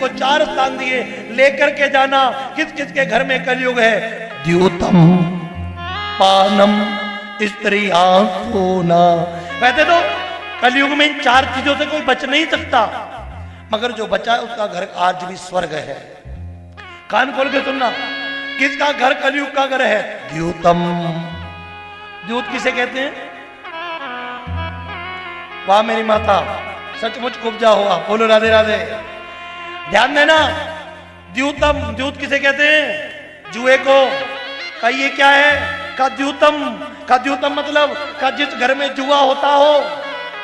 को 4 स्थान दिए, लेकर के जाना किस किस के घर में कलयुग है। द्यूतम पानम स्त्रिया सोना। वैसे तो कलयुग में इन 4 चीजों से कोई बच नहीं सकता, मगर जो बचा है उसका घर आज भी स्वर्ग है। कान खोल के सुनना, किसका घर कलयुग का घर है? द्यूतम। द्यूत किसे कहते हैं? वाह मेरी माता, सचमुच कुब्जा हुआ, बोलो राधे राधे। ध्यान देना, द्यूतम, द्यूत किसे कहते हैं? जुए को। का ये क्या है? का द्यूतम। का द्यूतम मतलब का जिस घर में जुआ होता हो।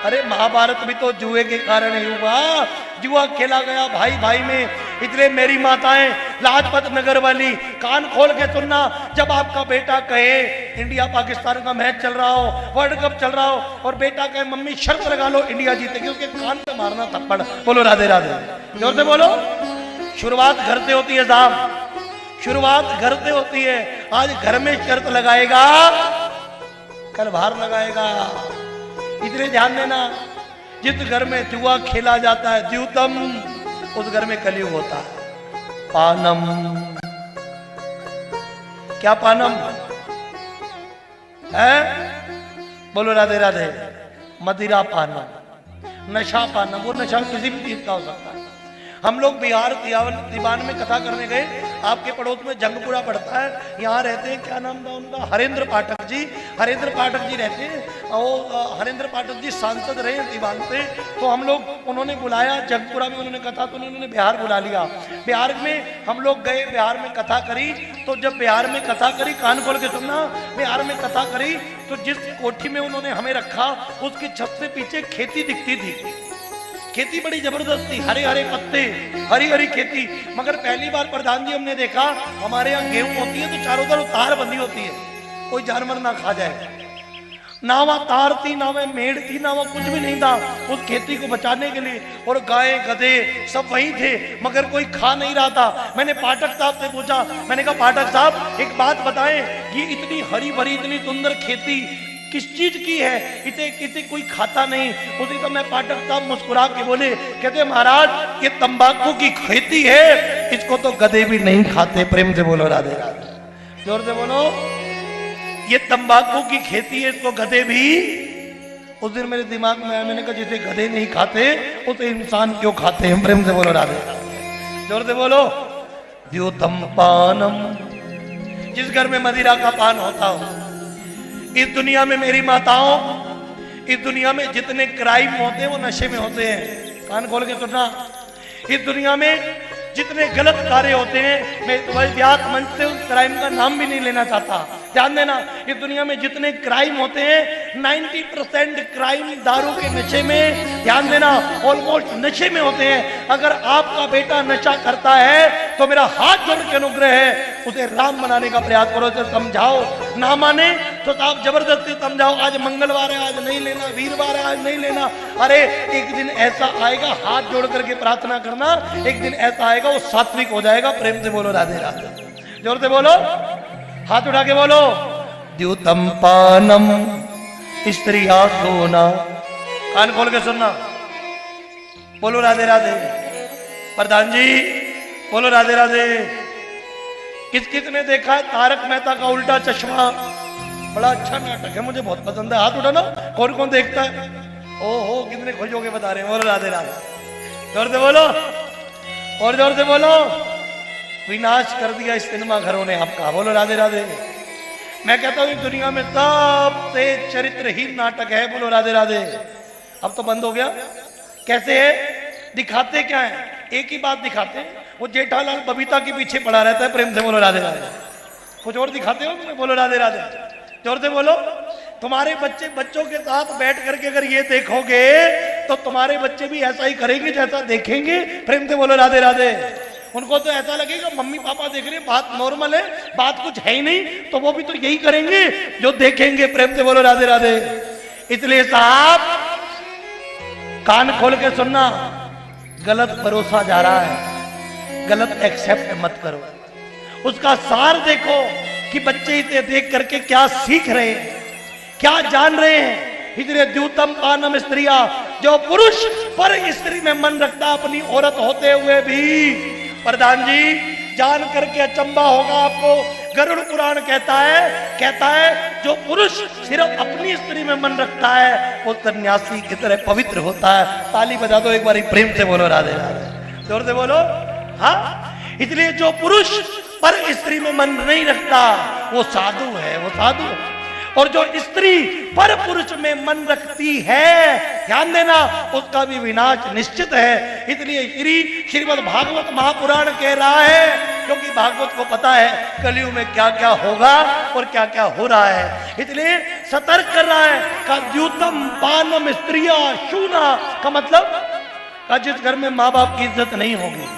अरे महाभारत भी तो जुए के कारण ही हुआ, जुआ खेला गया भाई भाई में। इसलिए मेरी माताएं लाजपत नगर वाली, कान खोल के सुनना, जब आपका बेटा कहे इंडिया पाकिस्तान का मैच चल रहा हो, वर्ल्ड कप चल रहा हो, और बेटा कहे मम्मी शर्त लगा लो इंडिया जीतेगी, उसके कान पे मारना थप्पड़। बोलो राधे राधे, जोर से बोलो। शुरुआत घर से होती है साहब, शुरुआत घर से होती है। आज घर में शर्त लगाएगा, कल बाहर लगाएगा। इसलिए ध्यान देना, जिस घर में जुआ खेला जाता है द्यूतम, उस घर में कलयुग होता है। पानम, क्या पानम है? बोलो राधे राधे। मदिरा पानम, नशा पानम। वो नशा किसी भी चीज का हो सकता है। हम लोग बिहार दीवान में कथा करने गए, आपके पड़ोस में जंगपुरा पड़ता है, यहाँ रहते हैं, क्या नाम था उनका, हरेंद्र पाठक जी। हरेंद्र पाठक जी रहते हैं, और हरेंद्र पाठक जी सांसद रहे दीवान से। तो हम लोग, उन्होंने बुलाया जंगपुरा में, उन्होंने कथा, तो उन्होंने बिहार बुला लिया। बिहार में हम लोग गए, बिहार में कथा करी। तो जब बिहार में कथा करी, कान खोल के सुनना, बिहार में कथा करी तो जिस कोठी में उन्होंने हमें रखा, उसकी छत से पीछे खेती दिखती थी। खेती बड़ी जबरदस्त थी, हरे हरे पत्ते, हरी हरी खेती। मगर पहली बार प्रधान जी हमने देखा, हमारे यहाँ गेहूं होती है तो चारों तरफ तार बंधी होती है, कोई जानवर ना खा जाए। ना वहाँ तार थी, ना वह मेड़ थी, ना वहाँ कुछ भी नहीं था उस खेती को बचाने के लिए। और गाय गधे सब वहीं थे, मगर कोई खा नहीं रहा था। मैंने पाठक साहब से पूछा, मैंने कहा पाठक साहब एक बात बताएं, ये इतनी हरी भरी इतनी सुंदर खेती किस चीज की है? इसे कोई खाता नहीं। उसी तो मैं पाठक साहब मुस्कुरा के बोले, कहते महाराज ये तंबाकू की खेती है, इसको तो गधे भी नहीं खाते। प्रेम से बोलो राधे राधे, जोर से बोलो। ये तंबाकू की खेती है, इसको गधे भी। उस दिन मेरे दिमाग में आया, मैंने कहा जिसे गधे नहीं खाते उसे इंसान क्यों खाते हैं? प्रेम से बोलो राधे, जोर से बोलो। द्यूतम पानम, जिस घर में मदिरा का पान होता हो। इस दुनिया में मेरी माताओं, इस दुनिया में जितने क्राइम होते हैं वो नशे में होते हैं। कान खोल के सुनना, इस दुनिया में जितने गलत कार्य होते हैं, मैं तुम्हारी व्यास मंच से उस क्राइम का नाम भी नहीं लेना चाहता। ध्यान देना, इस दुनिया में जितने क्राइम होते हैं 90% क्राइम दारू के नशे में, ध्यान देना, ऑलमोस्ट नशे में होते हैं। अगर आपका बेटा नशा करता है तो मेरा हाथ जोड़ के अनुग्रह है, उसे राम बनाने का प्रयास करो, उसे समझाओ। ना माने तो आप जबरदस्ती समझाओ, आज मंगलवार है आज नहीं लेना, वीरवार है आज नहीं लेना। अरे एक दिन ऐसा आएगा, हाथ जोड़ करके प्रार्थना करना, एक दिन ऐसा आएगा वो सात्विक हो जाएगा। प्रेम से बोलो राधे राधे, जोर से बोलो, हाथ उठा के बोलो। द्यूतम पानम स्त्रिया सोना। कान खोल के सुनना, बोलो राधे राधे। प्रधान जी बोलो राधे राधे। किस किस ने देखा है तारक मेहता का उल्टा चश्मा? बड़ा अच्छा नाटक है, मुझे बहुत पसंद है। हाथ उठाना, कौन कौन देखता है? ओहो कितने खुश होके बता रहे हैं। बोलो राधे राधे, जोर से बोलो और जोर से बोलो। विनाश कर दिया इस सिनेमा घरों ने आपका। बोलो राधे राधे। मैं कहता हूँ दुनिया में सबसे चरित्रहीन नाटक है। बोलो राधे राधे। अब तो बंद हो गया। कैसे है? दिखाते क्या है? एक ही बात दिखाते हैं, वो जेठालाल बबीता के पीछे पड़ा रहता है। प्रेम से बोलो राधे राधे। कुछ और दिखाते हो? बोलो राधे राधे, जोर से बोलो। तुम्हारे बच्चों के साथ बैठ करके अगर ये देखोगे तो तुम्हारे बच्चे भी ऐसा ही करेंगे जैसा देखेंगे। प्रेम से बोलो राधे राधे। उनको तो ऐसा लगेगा मम्मी पापा देख रहे हैं, बात नॉर्मल है, बात कुछ है ही नहीं, तो वो भी तो यही करेंगे जो देखेंगे। प्रेम से बोलो राधे राधे। इसलिए साहब कान खोल के सुनना, गलत परोसा जा रहा है, गलत एक्सेप्ट मत करो। उसका सार देखो कि बच्चे इसे देख करके क्या सीख रहे हैं, क्या जान रहे हैं। इसलिए द्यूतम पानम स्त्रिया, जो पुरुष पर स्त्री में मन रखता अपनी औरत होते हुए भी, प्रधान जी जान करके अचंबा होगा आपको, गरुड़ पुराण कहता है जो पुरुष सिर्फ अपनी स्त्री में मन रखता है वो सन्यासी की तरह पवित्र होता है। ताली बजा दो एक बार प्रेम से बोलो राधे राधे, जोर से बोलो। हाँ, इसलिए जो पुरुष पर स्त्री में मन नहीं रखता वो साधु है, वो साधु। और जो स्त्री पर पुरुष में मन रखती है, ध्यान देना, उसका भी विनाश निश्चित है। इसलिए श्रीमद् भागवत महापुराण कह रहा है, क्योंकि भागवत को पता है कलयुग में क्या क्या होगा और क्या क्या हो रहा है, इसलिए सतर्क कर रहा है। का द्यूतम पानम स्त्रिया शूना, का मतलब का जिस घर में माँ बाप की इज्जत नहीं होगी,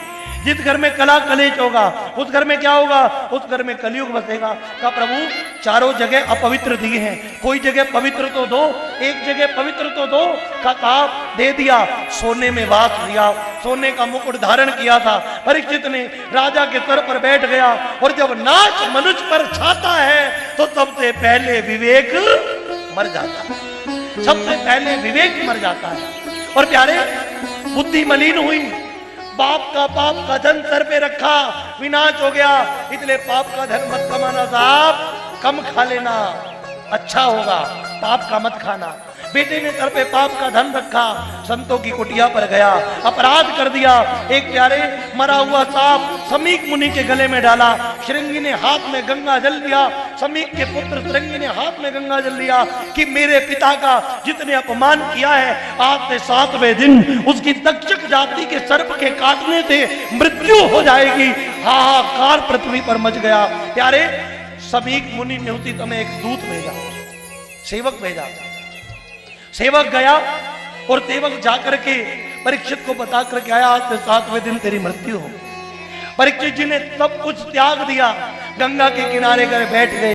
जिस घर में कला कलेश होगा, उस घर में क्या होगा, उस घर में कलयुग बसेगा। का प्रभु चारों जगह अपवित्र दिए हैं, कोई जगह पवित्र तो दो, एक जगह पवित्र तो दो। का ताप दे दिया, सोने में वास दिया, सोने का मुकुट धारण किया था परीक्षित ने, राजा के सर पर बैठ गया। और जब नाच मनुष्य पर छाता है तो सबसे पहले विवेक मर जाता है, सबसे पहले विवेक मर जाता है। और प्यारे, बुद्धि मलिन हुई, पाप का धन सर पे रखा, विनाश हो गया। इसलिए पाप का धन मत कमाना साहब, कम खा लेना अच्छा होगा, पाप का मत खाना। बेटे ने सर पे पाप का धन रखा, संतों की कुटिया पर गया, अपराध कर दिया। एक प्यारे मरा हुआ सांप समीक मुनि के गले में डाला, श्रृंगी ने हाथ में गंगा जल लिया, समीक के पुत्र श्रृंगी ने हाथ में गंगा जल लिया कि मेरे पिता का जितने अपमान किया है, आज से 7वें दिन उसकी तक्षक जाति के सर्प के काटने से मृत्यु हो जाएगी। हाहाकार पृथ्वी पर मच गया। प्यारे, समीक मुनि ने उसी समय एक दूत भेजा, सेवक भेजा। सेवक गया और सेवक जाकर के परीक्षित को बता करके आया, आज से 7वें दिन तेरी मृत्यु हो। परीक्षित जी ने सब कुछ त्याग दिया, गंगा के किनारे गए, बैठ गए।